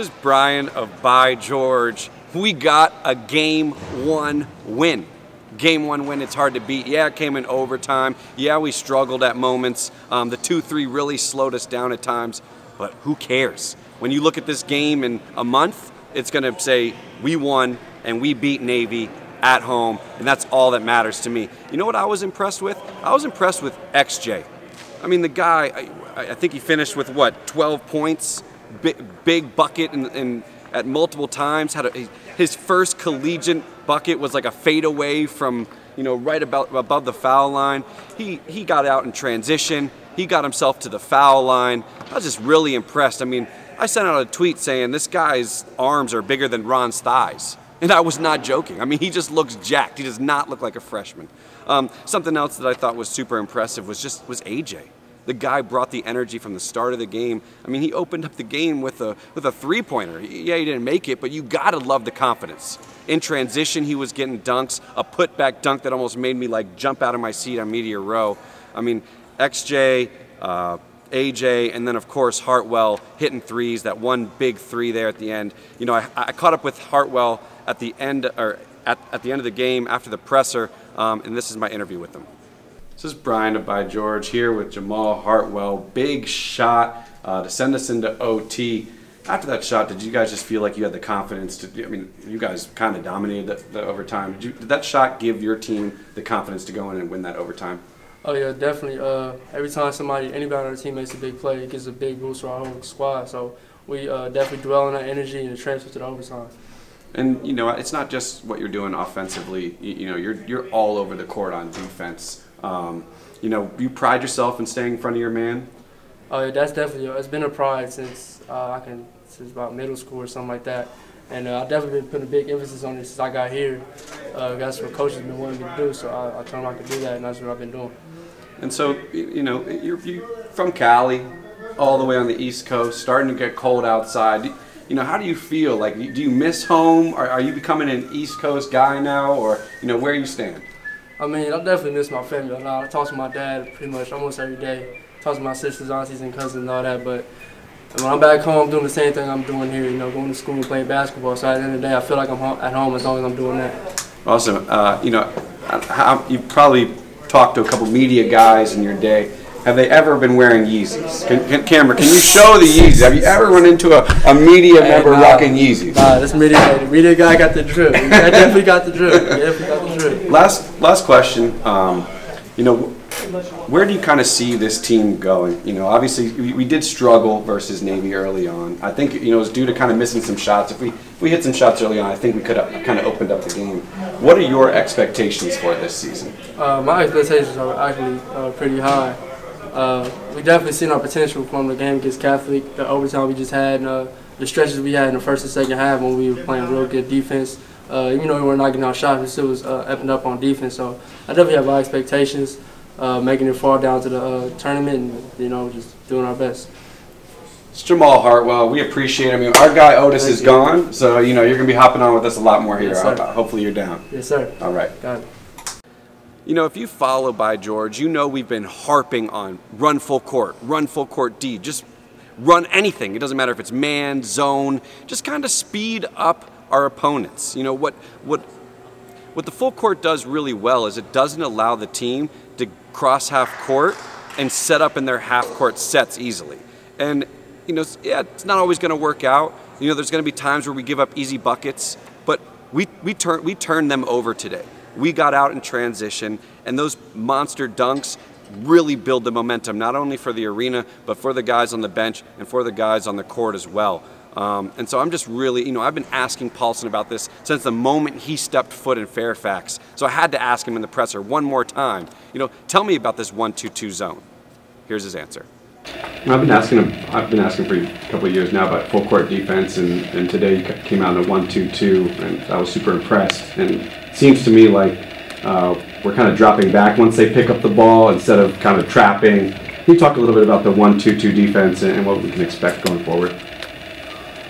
is Bryan of By George. We got a Game 1 win. Game 1 win, it's hard to beat. Yeah, it came in overtime. Yeah, we struggled at moments. The 2-3 really slowed us down at times, but who cares? When you look at this game in a month, it's gonna say we won and we beat Navy at home, and that's all that matters to me. You know what I was impressed with? I was impressed with XJ. I mean, the guy, I think he finished with what, 12 points, big bucket and at multiple times. His first collegiate bucket was like a fadeaway from, you know, right above the foul line. He got out in transition. He got himself to the foul line. I was just really impressed. I mean, I sent out a tweet saying this guy's arms are bigger than Ron's thighs. And I was not joking. I mean, he just looks jacked. He does not look like a freshman. Something else that I thought was super impressive was AJ. The guy brought the energy from the start of the game. I mean, he opened up the game with a three-pointer. Yeah, he didn't make it, but you gotta love the confidence. In transition, he was getting dunks, a putback dunk that almost made me like jump out of my seat on media row. I mean, XJ, AJ, and then of course Hartwell hitting threes. That one big three there at the end. You know, I caught up with Hartwell at the end, or at the end of the game after the presser, and this is my interview with him. This is Bryan of By George here with Jamal, Hartwell. Big shot to send us into OT. After that shot, did you guys just feel like you had the confidence to? I mean, you guys kind of dominated the overtime. Did that shot give your team the confidence to go in and win that overtime? Oh yeah, definitely. Every time anybody on our team makes a big play, it gives a big boost to our whole squad. So we definitely dwell on that energy and transfer to the overtime. And you know, it's not just what you're doing offensively. You know, you're all over the court on defense. You know, you pride yourself in staying in front of your man. Oh yeah, that's definitely. It's been a pride since since about middle school or something like that. And I've definitely been putting a big emphasis on it since I got here. That's what coaches have been wanting me to do, so I told them I could do that, and that's what I've been doing. And so, you know, you're from Cali, all the way on the East Coast, starting to get cold outside. You know, how do you feel? Like, do you miss home? Are you becoming an East Coast guy now, or, you know, where you stand? I mean, I definitely miss my family. I talk to my dad pretty much almost every day. Talk to my sisters, aunties, and cousins and all that, but when I'm back home, I'm doing the same thing I'm doing here, you know, going to school and playing basketball. So at the end of the day, I feel like I'm at home as long as I'm doing that. Awesome. You know, you probably talked to a couple media guys in your day. Have they ever been wearing Yeezys? Camera, can you show the Yeezys? Have you ever run into a media member rocking Yeezys? Nah, this media guy got the drip. He definitely got the drip. He definitely got the drip. Last question. You know, where do you kind of see this team going? You know, obviously we did struggle versus Navy early on. I think, you know, it was due to kind of missing some shots. If we hit some shots early on, I think we could have kind of opened up the game. What are your expectations for this season? My expectations are actually pretty high. We definitely seen our potential from the game against Catholic, the overtime we just had, and the stretches we had in the first and second half when we were playing real good defense. Even though we were not getting our shots, we still was upping up on defense. So I definitely have high expectations, making it far down to the tournament and, you know, just doing our best. It's Jamal, Hartwell. We appreciate it. I mean, our guy Otis is gone, so, you know, you're going to be hopping on with us a lot more here. Yes, hopefully you're down. Yes, sir. All right. Got it. You know, if you follow By George, you know we've been harping on run full court D. Just run anything. It doesn't matter if it's man, zone. Just kind of speed up our opponents. You know, what the full court does really well is it doesn't allow the team to cross half court and set up in their half court sets easily. And, you know, yeah, it's not always going to work out. You know, there's going to be times where we give up easy buckets, but we turned them over today. We got out in transition, and those monster dunks really build the momentum, not only for the arena, but for the guys on the bench and for the guys on the court as well. And so I'm just really, you know, I've been asking Paulson about this since the moment he stepped foot in Fairfax. So I had to ask him in the presser one more time, you know, tell me about this 1-2-2 zone. Here's his answer. I've been asking for a couple of years now about full court defense, and today he came out in a 1-2-2, and I was super impressed. And it seems to me like we're kind of dropping back once they pick up the ball instead of kind of trapping. Can you talk a little bit about the 1-2-2 defense and what we can expect going forward?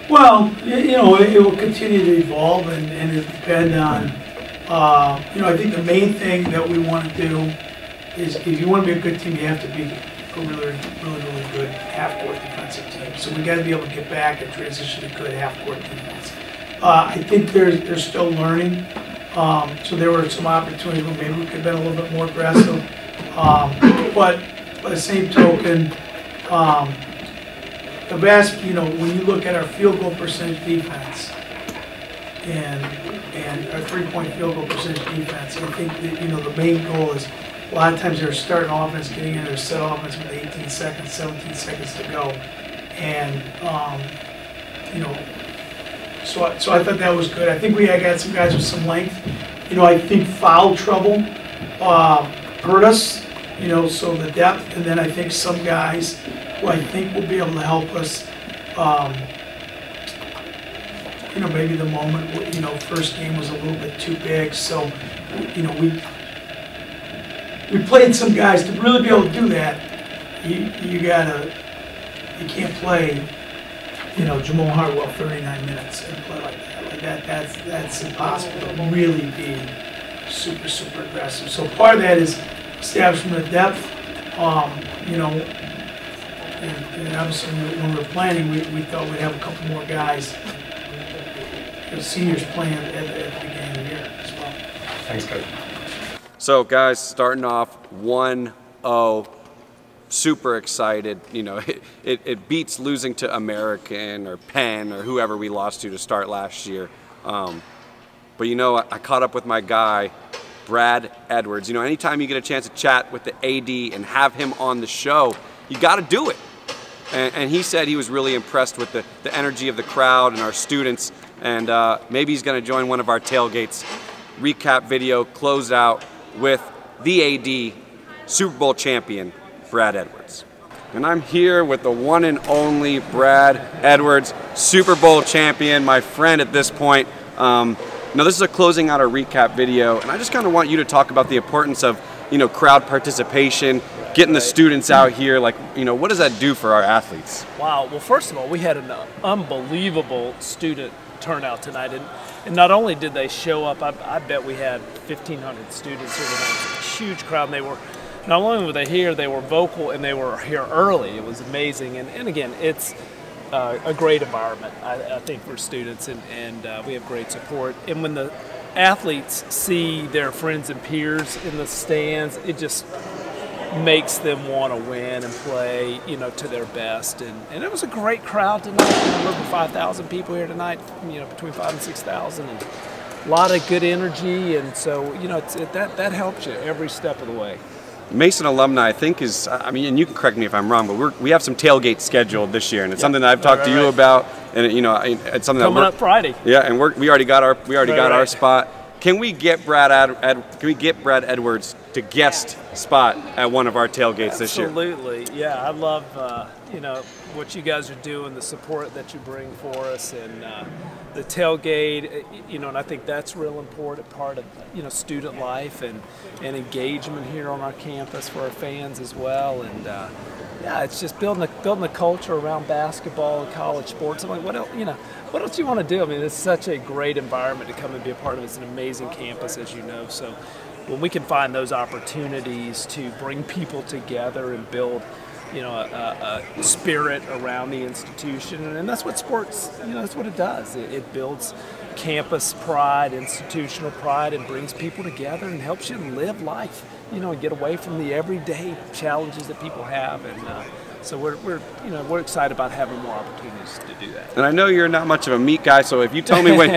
Well, you know, it will continue to evolve, and it depend on, you know, I think the main thing that we want to do is if you want to be a good team, you have to be a really good half-court defensive team. So we got to be able to get back and transition to good half-court defense. I think they're still learning. So there were some opportunities where maybe we could have been a little bit more aggressive. But by the same token, the vast, when you look at our field goal percentage defense and our three-point field goal percentage defense, I think that, the main goal is a lot of times they're starting offense, getting into their set offense with 18 seconds, 17 seconds to go. And, so I thought that was good. I think we got some guys with some length. I think foul trouble hurt us, so the depth. And then I think some guys who I think will be able to help us, maybe the moment, first game was a little bit too big. So, we played some guys to really be able to do that. You can't play, Jamal Hartwell 39 minutes and play like that. That's impossible to really be super aggressive. So part of that is establishment of depth. And obviously when we were planning, we thought we'd have a couple more guys, seniors playing at the beginning of the year as well. Thanks, Coach. So guys, starting off 1-0, super excited. It beats losing to American or Penn or whoever we lost to start last year. But I caught up with my guy, Brad Edwards. Anytime you get a chance to chat with the AD and have him on the show, you got to do it. And he said he was really impressed with the energy of the crowd and our students, and maybe he's going to join one of our tailgates. Recap video closed out with the AD, Super Bowl champion, Brad Edwards. And I'm here with the one and only Brad Edwards, Super Bowl champion, my friend at this point. This is a closing out a recap video, and I just kind of want you to talk about the importance of, crowd participation, getting the students out here. What does that do for our athletes? Wow. Well, first of all, we had an unbelievable student turnout tonight, and not only did they show up, I bet we had 1,500 students here tonight. It was a huge crowd, and they were, not only were they here, they were vocal, and they were here early. It was amazing, and again, it's a great environment, I think, for students, and we have great support. And when the athletes see their friends and peers in the stands, it just makes them want to win and play, to their best. And it was a great crowd tonight. Over 5,000 people here tonight, between 5,000 and 6,000, and a lot of good energy. And so, that helps you every step of the way. Mason alumni, I think, is, and you can correct me if I'm wrong, but we have some tailgates scheduled this year, and it's something that I've talked to you about, and it's something coming up Friday. Yeah, and we already got our spot. Can we get Brad Edwards to guest spot at one of our tailgates this year? Absolutely, yeah. I love what you guys are doing, the support that you bring for us, and the tailgate. And I think that's a real important part of student life and engagement here on our campus for our fans as well. And yeah, it's just building a culture around basketball and college sports. I'm like, what else? What else do you want to do? It's such a great environment to come and be a part of. It's an amazing campus, as you know. So when we can find those opportunities to bring people together and build, a spirit around the institution, and that's what sports, that's what it does. It builds campus pride, institutional pride, and brings people together and helps you live life, and get away from the everyday challenges that people have. And so we're excited about having more opportunities to do that. And I know you're not much of a meat guy, so if you tell me when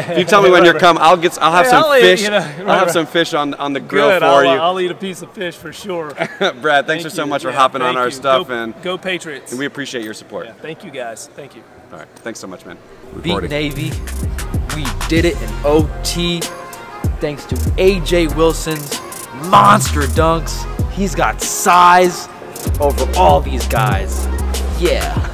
you're coming, I'll have some fish. I'll have some fish on the grill for you. I'll eat a piece of fish for sure. Brad, thanks so much for hopping on our stuff, and go Patriots. And we appreciate your support. Yeah, thank you guys. Thank you. All right, thanks so much, man. Beat Navy. We did it in OT. Thanks to AJ Wilson's monster dunks. He's got size over all these guys. Yeah.